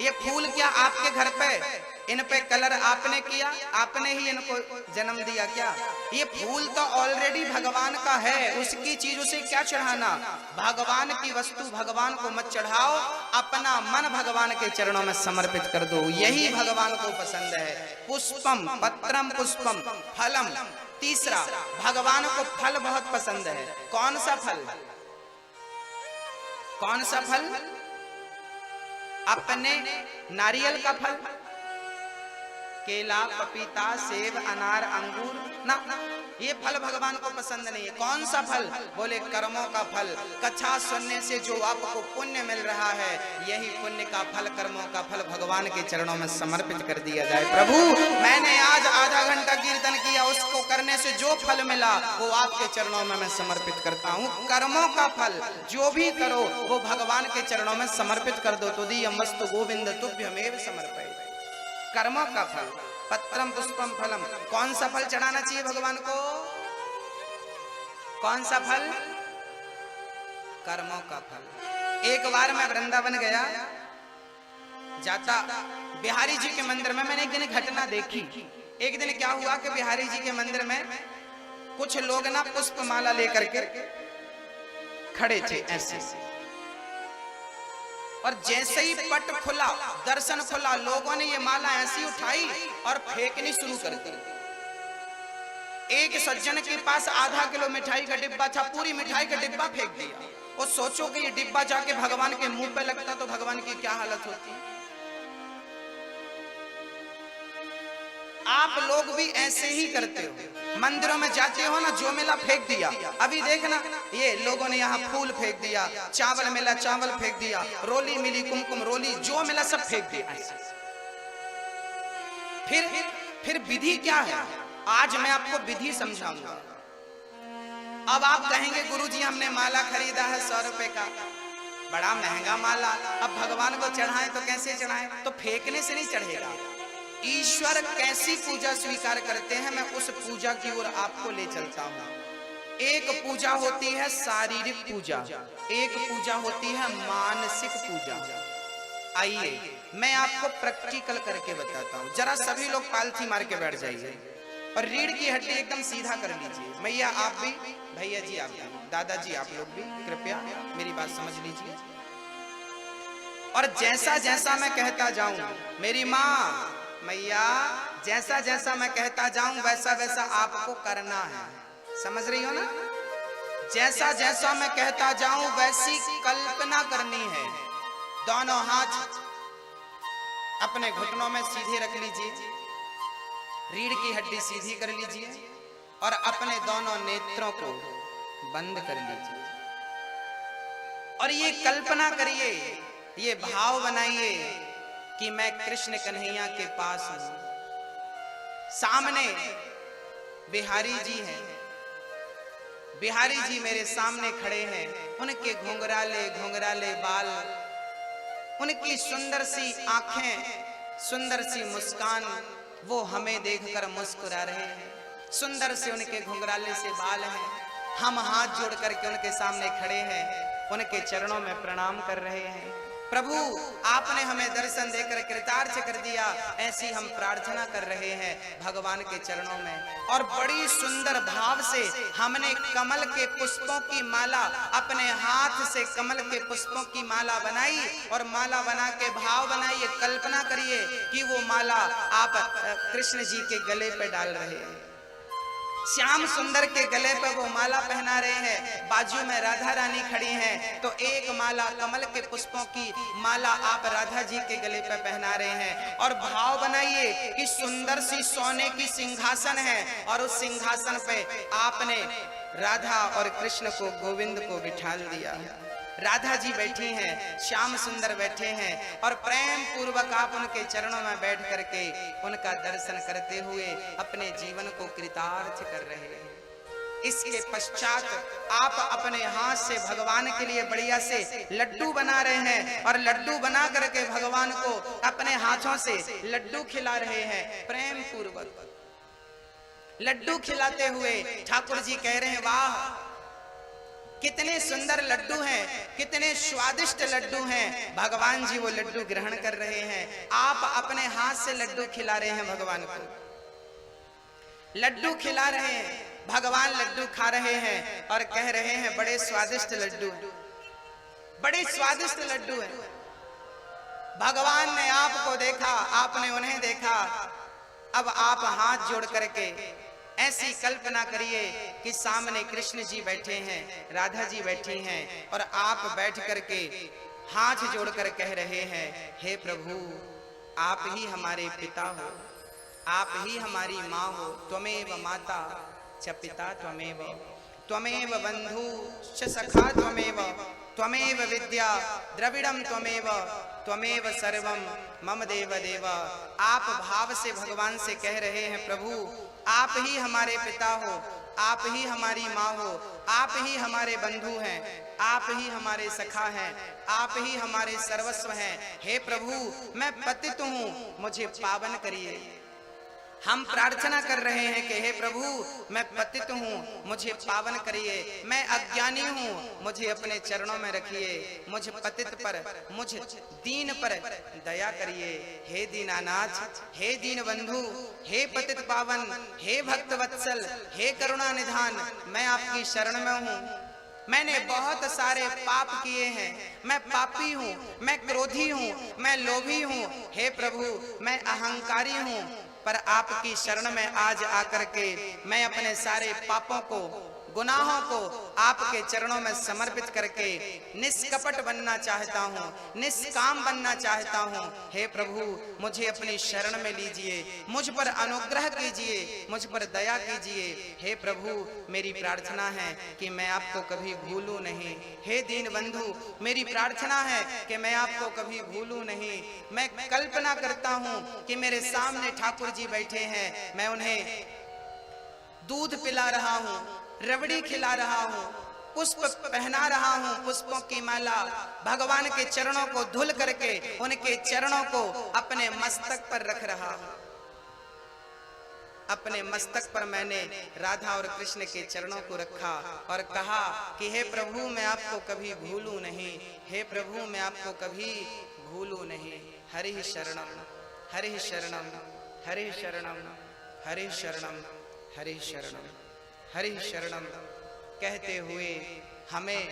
ये फूल क्या आपके घर पे इन पे कलर आपने किया, आपने ही इनको जन्म दिया क्या। ये फूल तो ऑलरेडी भगवान का है, उसकी चीज उसे क्या चढ़ाना। भगवान की वस्तु भगवान को मत चढ़ाओ, अपना मन भगवान के चरणों में समर्पित कर दो, यही भगवान को पसंद है। पुष्पम, पत्रम पुष्पम, फलम। तीसरा, भगवान को फल बहुत पसंद है। कौन सा फल, कौन सा फल, अपने नारियल का फल, केला, पपीता, सेब, अनार, अंगूर ना, ये फल भगवान को पसंद नहीं है। कौन सा फल, बोले कर्मों का फल। कथा सुनने से जो आपको पुण्य मिल रहा है, यही पुण्य का फल, कर्मों का फल भगवान के चरणों में समर्पित कर दिया जाए। प्रभु मैंने आज आधा घंटा कीर्तन किया, उसको करने से जो फल मिला वो आपके चरणों में मैं समर्पित करता हूँ। कर्मों का फल जो भी करो वो भगवान के चरणों में समर्पित कर दो। तुदीयमस्तु गोविंद तुभ्यमेव समर्पये। कर्मों का फल, पत्रम पुष्पम फलम। कौन सा फल चढ़ाना चाहिए भगवान को, कौन सा फल, कर्मों का फल। एक बार मैं वृंदावन गया, जाता बिहारी जी के मंदिर में मैंने एक दिन घटना देखी। एक दिन क्या हुआ कि बिहारी जी के मंदिर में कुछ लोग ना पुष्प माला लेकर के खड़े थे ऐसे, और जैसे ही पट खुला, दर्शन खुला, लोगों ने ये माला ऐसी उठाई और फेंकनी शुरू कर दी। एक सज्जन के पास आधा किलो मिठाई का डिब्बा था, पूरी मिठाई का डिब्बा फेंक दिया। और सोचो कि ये डिब्बा जाके भगवान के मुंह पे लगता तो भगवान की क्या हालत होती। आप लोग भी ऐसे ही करते हो, मंदिरों में जाते हो ना, जो मिला फेंक दिया। अभी देखना, ये लोगों ने यहाँ फूल फेंक दिया, चावल मिला चावल फेंक दिया, रोली मिली कुमकुम रोली, जो मिला सब फेंक दिया। फिर विधि क्या है, आज मैं आपको विधि समझाऊंगा। अब आप कहेंगे गुरुजी हमने माला खरीदा है 100 रुपए का, बड़ा महंगा माला, अब भगवान को चढ़ाएं तो कैसे चढ़ाएं। तो फेंकने से नहीं चढ़ेगा। ईश्वर कैसी पूजा स्वीकार करते हैं, मैं उस पूजा की ओर आपको ले चलता हूं। एक पूजा होती है शारीरिक पूजा, एक पूजा होती है मानसिक पूजा। आइए मैं आपको प्रैक्टिकल करके बताता हूं। जरा सभी लोग पालथी मार के बैठ जाइए और रीढ़ की हड्डी एकदम सीधा कर लीजिए। मैया आप भी, भैया जी आप भी, दादाजी आप लोग भी कृपया मेरी बात समझ लीजिए। और जैसा जैसा मैं कहता जाऊं, मेरी माँ मैया जैसा जैसा मैं कहता जाऊं वैसा वैसा आपको करना है। समझ रही हो ना। जैसा जैसा मैं कहता जाऊं वैसी कल्पना करनी है। दोनों हाथ अपने घुटनों में सीधे रख लीजिए, रीढ़ की हड्डी सीधी कर लीजिए और अपने दोनों नेत्रों को बंद कर लीजिए और ये कल्पना करिए, ये भाव बनाइए कि मैं कृष्ण कन्हैया के पास हूं। सामने बिहारी जी हैं, बिहारी जी मेरे सामने खड़े हैं। उनके घुंघराले घुंघराले बाल, उनकी सुंदर सी आंखें, सुंदर सी मुस्कान, वो हमें देखकर मुस्कुरा रहे हैं। सुंदर से उनके घुंघराले से बाल हैं, हम हाथ जोड़ करके उनके सामने खड़े हैं, उनके चरणों में प्रणाम कर रहे हैं। प्रभु आपने हमें दर्शन देकर कृतार्थ कर दिया, ऐसी हम प्रार्थना कर रहे हैं भगवान के चरणों में। और बड़ी सुंदर भाव से हमने कमल के पुष्पों की माला, अपने हाथ से कमल के पुष्पों की माला बनाई और माला बना के भाव बनाइए, कल्पना करिए कि वो माला आप कृष्ण जी के गले पे डाल रहे हैं, श्याम सुंदर के गले पर वो माला पहना रहे हैं, बाजू में राधा रानी खड़ी हैं, तो एक माला कमल के पुष्पों की माला आप राधा जी के गले पर पहना रहे हैं। और भाव बनाइए कि सुंदर सी सोने की सिंहासन है और उस सिंहासन पे आपने राधा और कृष्ण को, गोविंद को बिठाल दिया। राधा जी बैठी हैं, श्याम सुंदर बैठे हैं और प्रेम पूर्वक आप उनके चरणों में बैठ करके उनका दर्शन करते हुए अपने जीवन को कृतार्थ कर रहे हैं। इसके पश्चात आप अपने हाथ से भगवान के लिए बढ़िया से लड्डू बना रहे हैं और लड्डू बना करके भगवान को अपने हाथों से लड्डू खिला रहे हैं। प्रेम पूर्वक लड्डू खिलाते हुए ठाकुर जी कह रहे हैं, वाह कितने सुंदर लड्डू हैं, कितने स्वादिष्ट लड्डू हैं। भगवान जी वो लड्डू ग्रहण कर रहे हैं, आप अपने हाथ से लड्डू खिला रहे हैं भगवान को, लड्डू खिला रहे हैं, भगवान लड्डू खा रहे हैं और कह रहे हैं बड़े स्वादिष्ट लड्डू, बड़े स्वादिष्ट लड्डू हैं। भगवान ने आपको देखा, आपने उन्हें देखा, अब आप हाथ जोड़ करके ऐसी कल्पना करिए कि सामने कृष्ण जी बैठे हैं, राधा जी बैठी हैं और आप बैठ करके हाथ जोड़कर कह रहे हैं, हे प्रभु आप ही हमारे पिता हो, आप ही हमारी माँ हो, त्वमेव माता च पिता त्वमेव, त्वमेव बंधु च सखा त्वमेव, त्वमेव विद्या द्रविड़म त्वमेव, त्वमेव सर्वम मम देव देव। आप भाव से भगवान से कह रहे हैं, प्रभु आप ही हमारे पिता हो, आप ही हमारी माँ हो, आप ही हमारे बंधु हैं, आप ही हमारे सखा हैं, आप ही हमारे सर्वस्व हैं। हे प्रभु मैं पतित हूँ, मुझे पावन करिए। हम प्रार्थना कर रहे हैं कि हे प्रभु मैं पतित हूँ, मुझे पावन करिए, मैं अज्ञानी हूँ, मुझे अपने चरणों में रखिए, मुझ पतित पर, मुझ दीन पर दया करिए। हे दीनानाथ, हे दीन बंधु, हे पतित पावन, हे भक्त वत्सल, हे करुणा निधान, मैं आपकी शरण में हूँ। मैंने बहुत सारे पाप किए हैं, मैं पापी हूँ, मैं क्रोधी हूँ, मैं लोभी हूँ। हे प्रभु मैं अहंकारी हूँ, पर आपकी शरण में आज आकर के मैं अपने सारे पापों को, गुनाहों को आपके चरणों में समर्पित करके निष्कपट बनना चाहता हूँ, निष्काम बनना चाहता हूँ। हे प्रभु मुझे अपनी शरण में लीजिए, मुझ पर अनुग्रह कीजिए, मुझ पर दया कीजिए। हे प्रभु मेरी प्रार्थना है कि मैं आपको कभी भूलूं नहीं। हे दीन बंधु मेरी प्रार्थना है कि मैं आपको कभी भूलूं नहीं। मैं कल्पना करता हूँ कि मेरे सामने ठाकुर जी बैठे हैं, मैं उन्हें दूध पिला रहा हूँ, रबड़ी खिला रहा हूँ, पुष्प पहना रहा हूँ, पुष्पों की माला, भगवान के चरणों को धुल करके उनके चरणों को अपने मस्तक पर रख रहा हूँ। अपने मस्तक पर मैंने राधा और कृष्ण के चरणों को रखा और कहा कि हे प्रभु मैं आपको कभी भूलूं नहीं, हे प्रभु मैं आपको कभी भूलूं नहीं। हरि शरणम, हरि शरणम, हरि शरणम, हरि शरणम, हरि शरणम, हरि शरणम कहते हुए हमें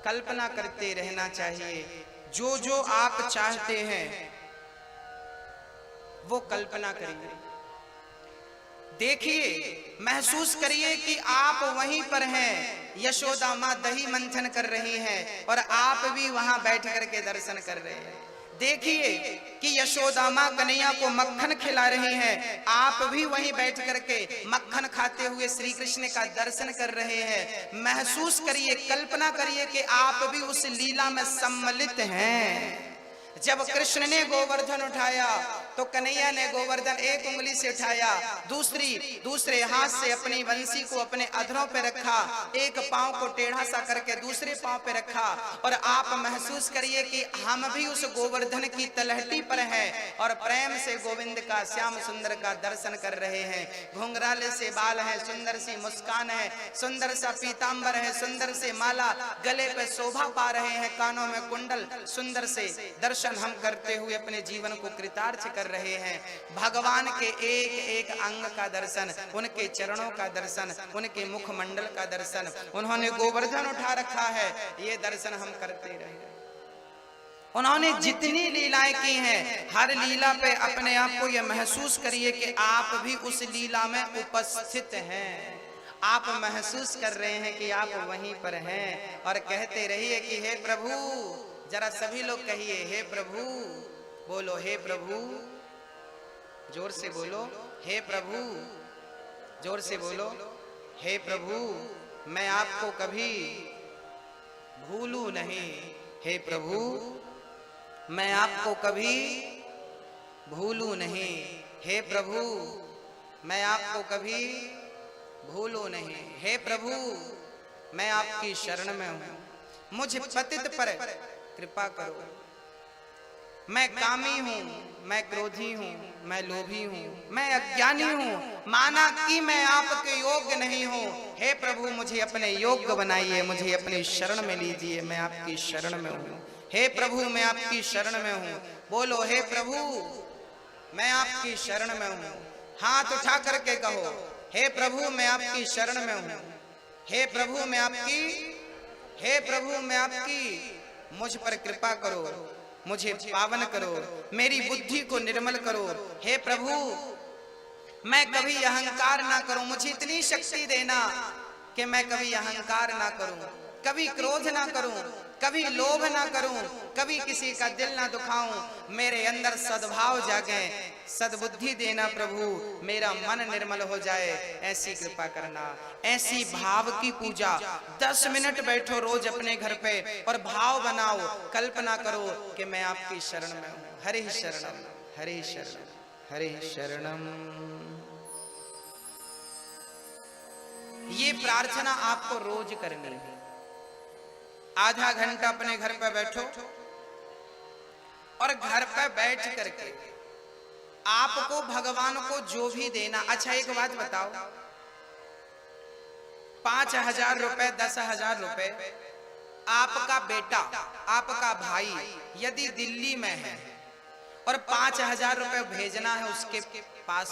कल्पना करते रहना चाहिए। जो जो आप चाहते हैं वो कल्पना करिए, देखिए, महसूस करिए कि आप वहीं पर हैं। यशोदा माँ दही मंथन कर रही हैं और आप भी वहां बैठ करके दर्शन कर रहे हैं। देखिए कि यशोदा माँ कन्हैया को मक्खन खिला रही हैं, आप भी वहीं बैठ करके मक्खन खाते हुए श्री कृष्ण का दर्शन कर रहे हैं। महसूस करिए, कल्पना करिए कि आप भी उस लीला में सम्मिलित हैं। जब कृष्ण ने गोवर्धन उठाया तो कन्हैया ने गोवर्धन एक उंगली से उठाया, दूसरे हाथ से अपनी बंसी को अपने अधरों पे रखा, एक पांव को टेढ़ा सा करके दूसरे पांव पे रखा। और आप महसूस करिए कि हम भी उस गोवर्धन की तलहटी पर हैं और प्रेम से गोविंद का, श्याम सुंदर का दर्शन कर रहे हैं। घुंघराले से बाल है, सुंदर सी मुस्कान है, सुंदर सा पीतांबर है, सुंदर से माला, गले पे शोभा पा रहे हैं, कानों में कुंडल, सुंदर से दर्शन हम करते हुए अपने जीवन को कृतार्थ कर रहे हैं। भगवान के एक एक अंग का दर्शन, उनके चरणों का दर्शन, उनके मुखमंडल का दर्शन, उन्होंने गोवर्धन उठा रखा है, ये दर्शन हम करते रहे। उन्होंने जितनी लीलाएं की हैं, हर लीला पे अपने आप को यह महसूस करिए कि आप भी उस लीला में उपस्थित हैं। आप महसूस कर रहे हैं कि आप वहीं पर हैं और कहते रहिए कि हे प्रभु, जरा सभी लोग कहिए हे प्रभु, बोलो हे प्रभु, जोर से बोलो हे प्रभु, जोर से बोलो हे प्रभु, मैं आपको कभी भूलूं नहीं। हे प्रभु, मैं आपको कभी भूलूं नहीं। हे प्रभु, मैं आपको कभी भूलूं नहीं। हे प्रभु, मैं आपकी शरण में हूं, मुझ पतित पर कृपा करो। मैं कामी हूं, मैं क्रोधी हूं, मैं लोभी हूं, मैं अज्ञानी हूं, माना कि मैं आपके योग्य नहीं हूं। हे प्रभु, मुझे अपने योग्य बनाइए, मुझे अपनी शरण में लीजिए, मैं आपकी शरण में हूं। हे प्रभु, मैं आपकी शरण में हूं। बोलो हे प्रभु, मैं आपकी शरण में हूं। हाथ उठा करके कहो हे प्रभु, मैं आपकी शरण में हूं। हे प्रभु, मैं आपकी, हे प्रभु, मैं आपकी, मुझ पर कृपा करो, मुझे पावन करो, मेरी बुद्धि को निर्मल करो। हे प्रभु, मैं कभी अहंकार ना करूं, मुझे इतनी शक्ति देना कि मैं कभी अहंकार ना करूं, कभी क्रोध ना करूं, कभी लोभ ना करूं, कभी किसी का दिल ना दुखाऊं, मेरे अंदर सद्भाव जागे, सद्बुद्धि देना प्रभु, मेरा मन निर्मल हो जाए, ऐसी कृपा करना। ऐसी भाव की पूजा 10 मिनट बैठो रोज अपने घर पे और भाव बनाओ, कल्पना करो कि मैं आपकी शरण में हूं। हरे शरणम, हरे शरणम, हरे शरणम। ये प्रार्थना आपको रोज करनी है। आधा घंटा अपने घर पे बैठो और घर पे बैठ करके आपको भगवान को जो भी देना। अच्छा एक बात बताओ, 5,000 रुपए, 10,000 रुपए आपका बेटा, आपका भाई यदि दिल्ली में है और 5,000 रुपए भेजना है उसके पास,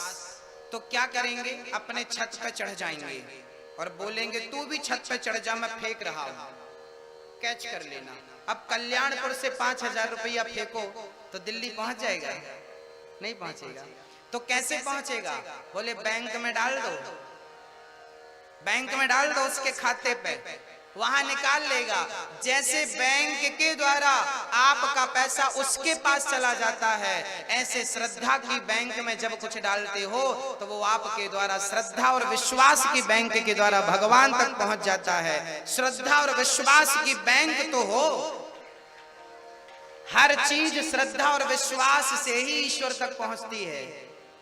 तो क्या करेंगे? अपने छत पे चढ़ जाएंगे और बोलेंगे तू भी छत पे चढ़ जा, मैं फेंक रहा हूं, कैच कर लेना। अब कल्याणपुर से 5,000 रुपया फेंको तो दिल्ली पहुंच जाएगा? नहीं पहुंचेगा। तो कैसे पहुंचेगा? बोले बैंक में डाल दो, बैंक में डाल दो उसके खाते पे, वहां निकाल लेगा। जैसे बैंक के द्वारा आपका पैसा उसके पास चला जाता है, ऐसे श्रद्धा की बैंक में जब कुछ डालते हो तो वो आपके द्वारा, श्रद्धा और विश्वास की बैंक के द्वारा भगवान तक पहुंच जाता है। श्रद्धा और विश्वास की बैंक तो हो, हर चीज श्रद्धा और विश्वास से ही ईश्वर तक पहुंचती है।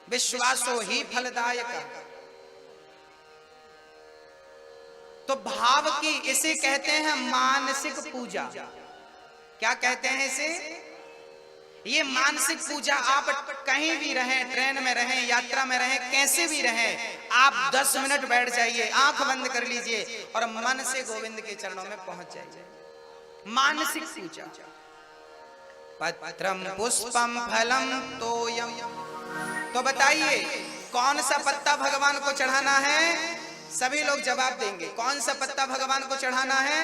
विश्वासो ही फलदायक। तो भाव की, इसे कहते हैं मानसिक पूजा। क्या कहते हैं इसे? ये मानसिक पूजा। आप कहीं भी रहें, ट्रेन में रहें, यात्रा में रहें, कैसे भी रहें, आप 10 मिनट बैठ जाइए, आंख बंद कर लीजिए और मन से गोविंद के चरणों में पहुंच जाइए। मानसिक पूजा। पत्रम पुष्पम फलम तोयम। तो बताइए कौन सा पत्ता भगवान को चढ़ाना है? सभी लोग जवाब देंगे। कौन सा पत्ता भगवान को चढ़ाना है?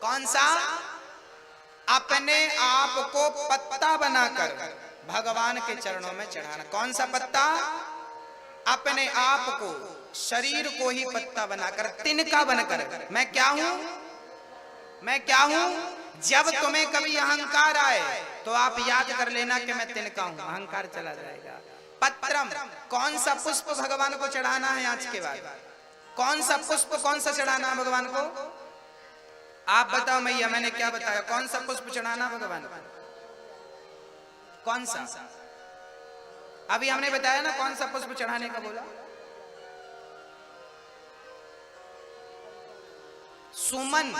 कौन सा? अपने आप को पत्ता बनाकर भगवान के चरणों में चढ़ाना। कौन सा पत्ता? अपने आप को, शरीर को ही पत्ता बनाकर, तिनका बनकर। मैं क्या हूं? मैं क्या हूं? जब तुम्हें कभी अहंकार आए तो आप याद कर लेना कि मैं तिनका हूं, अहंकार चला जाएगा। पत्रम, कौन सा पुष्प भगवान को चढ़ाना है? आज के बाद कौन सा पुष्प, कौन सा चढ़ाना है भगवान को? आप बताओ मैया, मैंने क्या बताया? कौन सा पुष्प चढ़ाना भगवान को? कौन सा? अभी हमने बताया ना कौन सा पुष्प चढ़ाने का बोला? सुमन।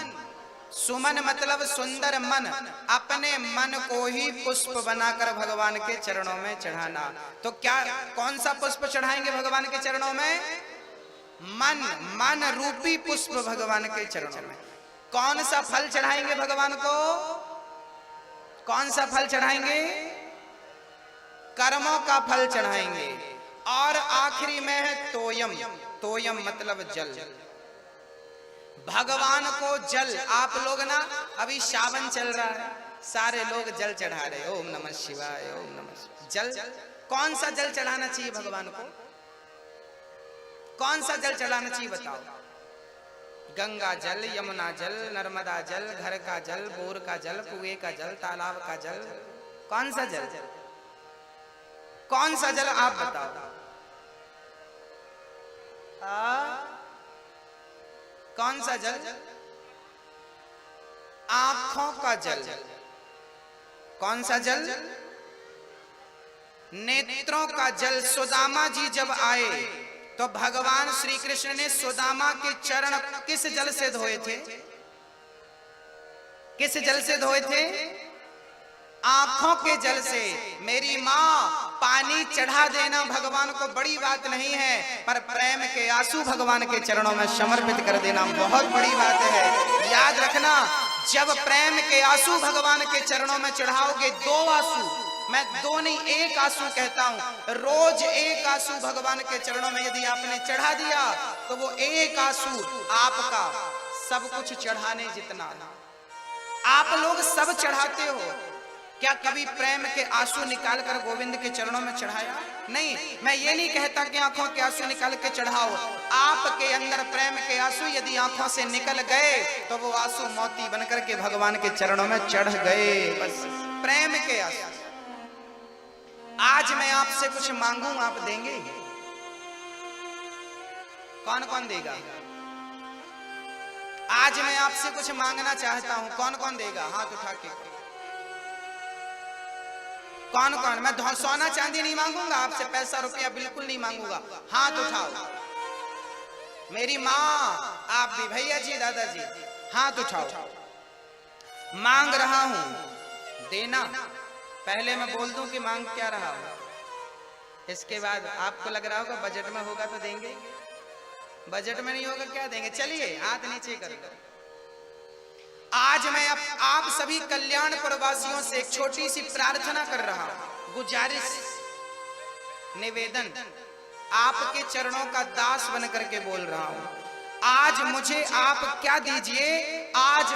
सुमन मतलब सुंदर मन। अपने मन को ही पुष्प बनाकर भगवान के चरणों में चढ़ाना। तो क्या कौन सा पुष्प चढ़ाएंगे भगवान के चरणों में? मन। मन रूपी पुष्प भगवान के चरणों में। कौन सा फल चढ़ाएंगे भगवान को? कौन सा फल चढ़ाएंगे? कर्मों का फल चढ़ाएंगे। और आखिरी में है तोयम। तोयम मतलब जल। भगवान को जल। आप लोग ना अभी सावन चल रहा है, सारे लोग जल चढ़ा रहे। ओम नमः शिवाय, ओम नमः शिवाय। जल कौन सा जल चढ़ाना चाहिए भगवान को? कौन सा जल चढ़ाना चाहिए बताओ? गंगा जल, यमुना जल, नर्मदा जल, घर का जल, बोर का जल, कुएं का जल, तालाब का जल। कौन सा जल? कौन सा जल आप बताओ? कौन सा जल? आंखों का जल। कौन सा जल? नेत्रों का जल। सुदामा जी जब आए तो भगवान श्री कृष्ण ने सुदामा के चरण किस जल से धोए थे? किस जल से धोए थे? आंखों के जल से। मेरी माँ, पानी चढ़ा देना भगवान को बड़ी बात नहीं है, पर प्रेम के आंसू भगवान के चरणों में समर्पित कर देना बहुत बड़ी बात है। याद रखना, जब प्रेम के आंसू भगवान के चरणों में चढ़ाओगे, दो आंसू, मैं दो नहीं एक आंसू कहता हूं, रोज एक आंसू भगवान के चरणों में यदि आपने चढ़ा दिया तो वो एक आंसू आपका सब कुछ चढ़ाने जितना। आप लोग सब चढ़ाते हो, क्या कभी प्रेम के आंसू निकाल कर गोविंद के चरणों में चढ़ाया? नहीं। मैं ये नहीं कहता कि आंखों के आंसू निकाल के चढ़ाओ। आपके अंदर प्रेम के आंसू यदि आंखों से निकल गए तो वो आंसू मोती बनकर के भगवान के चरणों में चढ़ गए। बस प्रेम के आंसू। आज मैं आपसे कुछ मांगू, आप देंगे? कौन कौन देगा? आज मैं आपसे कुछ मांगना चाहता हूं, कौन कौन देगा? हाथ उठा के। कौन कौन? मैं सोना चांदी नहीं मांगूंगा आपसे, पैसा रुपया बिल्कुल नहीं मांगूंगा। हाथ उठाओ। मेरी माँ, आप भी, भैया जी, दादाजी, हाथ उठाओ। मांग रहा हूं, देना। पहले मैं बोल दूं कि मांग क्या रहा हूं, इसके बाद आपको लग रहा होगा बजट में होगा तो देंगे, बजट में नहीं होगा क्या देंगे? चलिए हाथ नीचे कर दो। आज मैं आप सभी कल्याणपुर वासियों से एक छोटी सी प्रार्थना कर रहा हूं, गुजारिश, निवेदन, आपके चरणों का दास बन करके बोल रहा हूं। आज मुझे आप क्या दीजिए? आज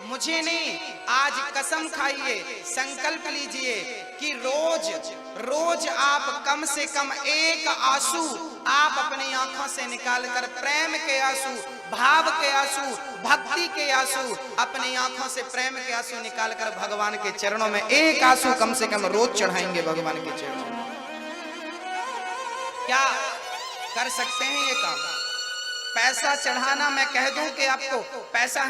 मुझे नहीं, आज कसम खाइए, संकल्प लीजिए कि रोज आप कम से कम एक आंसू आप अपनी आंखों से निकालकर, प्रेम के आंसू, भाव के आंसू, भक्ति के आंसू, अपनी आंखों से प्रेम के आंसू निकालकर भगवान के चरणों में एक आंसू कम से कम रोज चढ़ाएंगे भगवान के चरणों में। क्या कर सकते हैं ये काम? पैसा चढ़ाना, मैं कह दूं कि आपको पैसा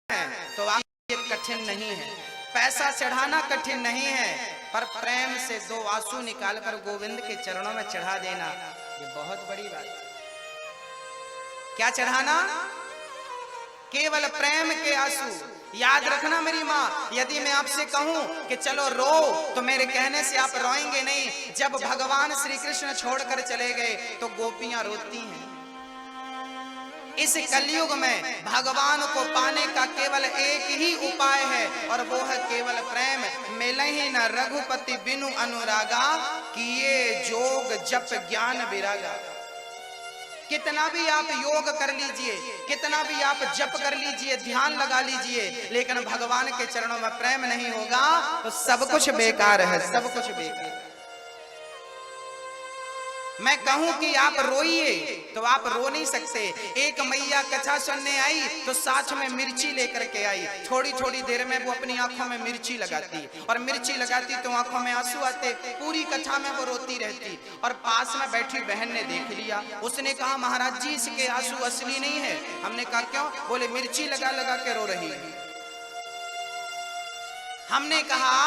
है तो आप ये कठिन नहीं है, पैसा चढ़ाना कठिन नहीं है, पर प्रेम से दो आंसू निकालकर गोविंद के चरणों में चढ़ा देना ये बहुत बड़ी बात है। क्या चढ़ाना? केवल प्रेम के आंसू। याद रखना मेरी माँ, यदि मैं आपसे कहूं कि चलो रो, तो मेरे कहने से आप रोएंगे नहीं। जब भगवान श्री कृष्ण छोड़कर चले गए तो गोपियां रोती हैं। इस कलयुग में भगवान को पाने का केवल एक ही उपाय है और वो है केवल प्रेम। मिलहि न रघुपति बिनु अनुरागा, किए जोग जप ज्ञान विरागा। कितना भी आप योग कर लीजिए, कितना भी आप जप कर लीजिए, ध्यान लगा लीजिए, लेकिन भगवान के चरणों में प्रेम नहीं होगा तो सब कुछ बेकार है, सब कुछ बेकार। मैं कहूं कि आप रोइए तो आप रो नहीं सकते। एक मैया कथा सुनने आई तो साथ में मिर्ची लेकर के आई। थोड़ी थोड़ी देर में वो अपनी आंखों में मिर्ची लगाती और मिर्ची लगाती तो आंखों में आंसू आते। पूरी कथा में वो रोती रहती और पास में बैठी बहन ने देख लिया। उसने कहा महाराज जी इसके आंसू असली नहीं है। हमने कहा क्यों? बोले मिर्ची लगा लगा के रो रही है। हमने कहा